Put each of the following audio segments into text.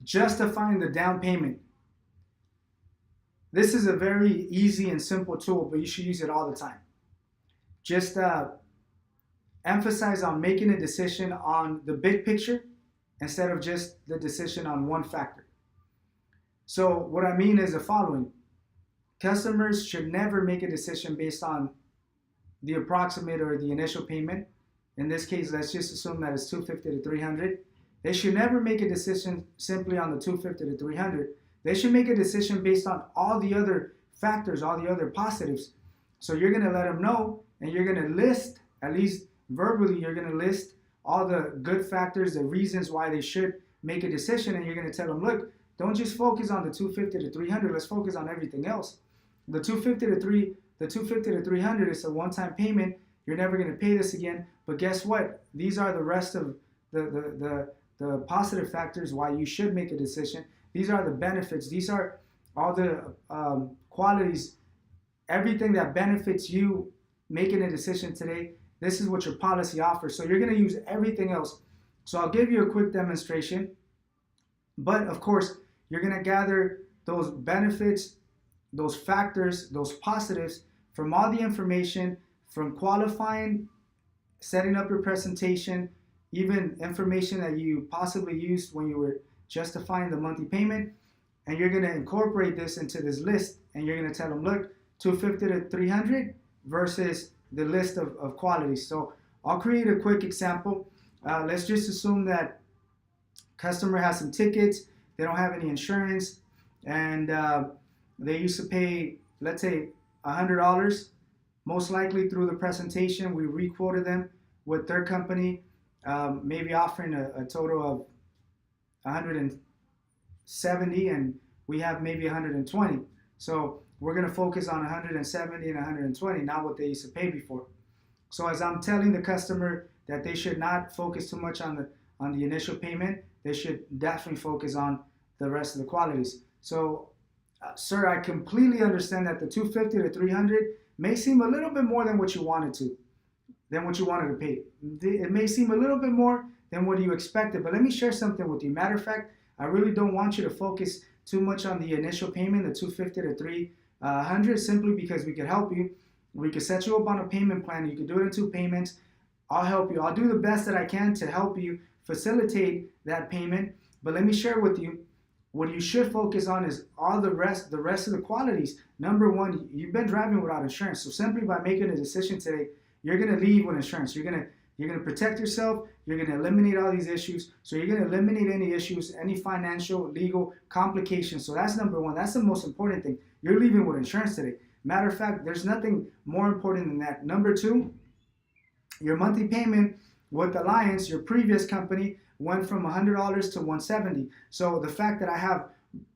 justifying the down payment. This is a very easy and simple tool, but you should use it all the time. Just emphasize on making a decision on the big picture instead of just the decision on one factor. So what I mean is the following. Customers should never make a decision based on the approximate or the initial payment. In this case, let's just assume that it's $250 to $300. They should never make a decision simply on the $250 to $300. They should make a decision based on all the other factors, all the other positives. So you're going to let them know, and you're going to list, at least verbally, you're going to list all the good factors, the reasons why they should make a decision, and you're going to tell them, look, don't just focus on the $250 to $300. Let's focus on everything else. The $250 to $300 is a one-time payment. You're never going to pay this again. But guess what? These are the rest of the positive factors why you should make a decision. These are the benefits. These are all the qualities, everything that benefits you making a decision today. This is what your policy offers. So you're going to use everything else. So I'll give you a quick demonstration. But of course, you're going to gather those benefits, those factors, those positives from all the information, from qualifying, setting up your presentation, even information that you possibly used when you were justifying the monthly payment. And you're going to incorporate this into this list, and you're going to tell them, look, $250 to $300 versus the list of qualities. So I'll create a quick example. Let's just assume that customer has some tickets, they don't have any insurance, and they used to pay, let's say, $100. Most likely through the presentation, we re-quoted them with their company, maybe offering a total of 170, and we have maybe 120. So we're going to focus on 170 and 120, not what they used to pay before. So as I'm telling the customer that they should not focus too much on the initial payment, they should definitely focus on the rest of the qualities. So, sir, I completely understand that the $250 to $300 may seem a little bit more than what you wanted to pay. It may seem a little bit more than what you expected, but let me share something with you. Matter of fact, I really don't want you to focus too much on the initial payment, the $250 to $300, simply because we could help you. We could set you up on a payment plan. You could do it in 2 payments. I'll help you. I'll do the best that I can to help you facilitate that payment. But let me share with you, what you should focus on is all the rest of the qualities. Number one, you've been driving without insurance. So simply by making a decision today, you're going to leave with insurance. You're going to protect yourself. You're going to eliminate all these issues. So you're going to eliminate any issues, any financial, legal complications. So that's number one. That's the most important thing. You're leaving with insurance today. Matter of fact, there's nothing more important than that. Number two, your monthly payment with Alliance, your previous company, went from $100 to $170. So the fact that I have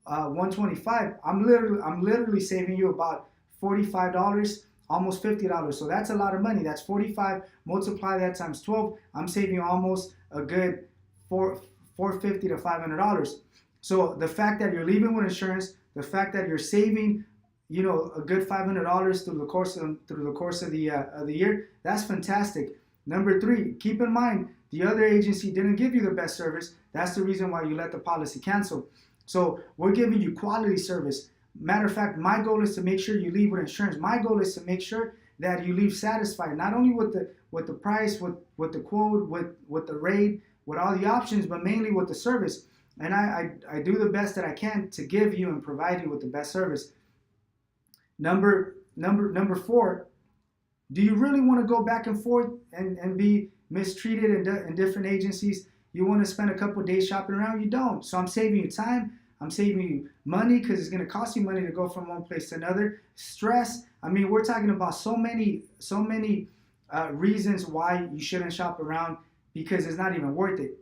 $125, I'm literally saving you about $45, almost $50. So that's a lot of money. That's 45. Multiply that times 12. I'm saving you almost a good $450 to $500. So the fact that you're leaving with insurance, the fact that you're saving, a good $500 through the course of the year, that's fantastic. Number three, keep in mind, the other agency didn't give you the best service. That's the reason why you let the policy cancel. So we're giving you quality service. Matter of fact, my goal is to make sure you leave with insurance. My goal is to make sure that you leave satisfied, not only with the price, with the quote, with the rate, with all the options, but mainly with the service. And I do the best that I can to give you and provide you with the best service. Number four, do you really want to go back and forth and be mistreated in different agencies? You want to spend a couple of days shopping around? You don't. So I'm saving you time. I'm saving you money because it's going to cost you money to go from one place to another. Stress. I mean, we're talking about so many reasons why you shouldn't shop around, because it's not even worth it.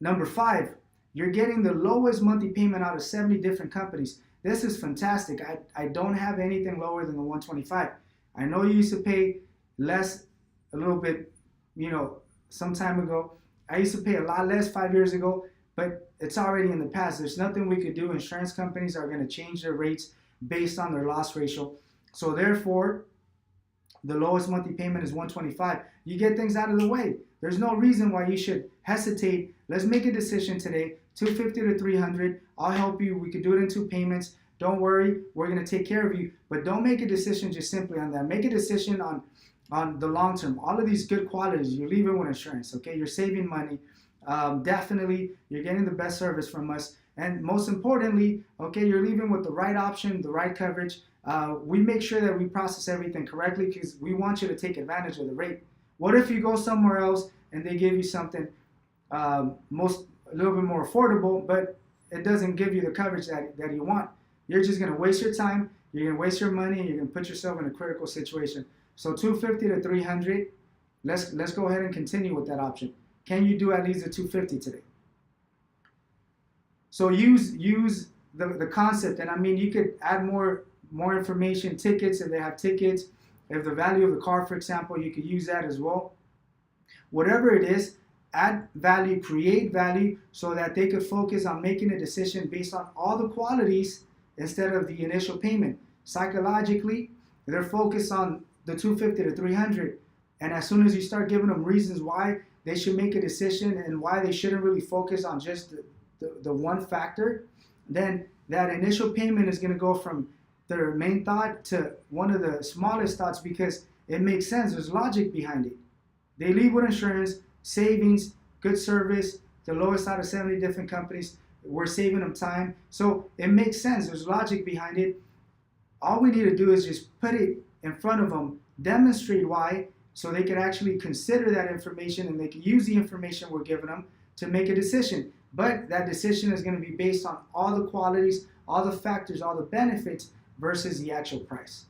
Number five, you're getting the lowest monthly payment out of 70 different companies. This is fantastic. I don't have anything lower than the 125. I know you used to pay less a little bit, some time ago. I used to pay a lot less 5 years ago, but it's already in the past. There's nothing we could do. Insurance companies are going to change their rates based on their loss ratio. So therefore, the lowest monthly payment is 125. You get things out of the way. there's no reason why you should hesitate. Let's make a decision today. 250 to 300. I'll help you. We could do it in 2 payments. Don't worry, we're gonna take care of you. But don't make a decision just simply on that. Make a decision on the long term. All of these good qualities, you're leaving with insurance. Okay, you're saving money. Definitely, you're getting the best service from us. And most importantly, okay, you're leaving with the right option, the right coverage. We make sure that we process everything correctly because we want you to take advantage of the rate. What if you go somewhere else and they give you something a little bit more affordable, but it doesn't give you the coverage that you want? You're just going to waste your time, you're going to waste your money, and you're going to put yourself in a critical situation. So 250 to 300, let's go ahead and continue with that option. Can you do at least a 250 today? So use the concept, and I mean, you could add more information, tickets, if they have tickets, if the value of the car, for example, you could use that as well. Whatever it is, add value, create value so that they could focus on making a decision based on all the qualities instead of the initial payment. Psychologically, they're focused on the 250 to 300, and as soon as you start giving them reasons why they should make a decision and why they shouldn't really focus on just the one factor, then that initial payment is going to go from their main thought to one of the smallest thoughts because it makes sense. There's logic behind it. They leave with insurance, savings, good service, the lowest out of 70 different companies. We're saving them time. So it makes sense. There's logic behind it. All we need to do is just put it in front of them, demonstrate why, so they can actually consider that information and they can use the information we're giving them to make a decision. But that decision is going to be based on all the qualities, all the factors, all the benefits versus the actual price.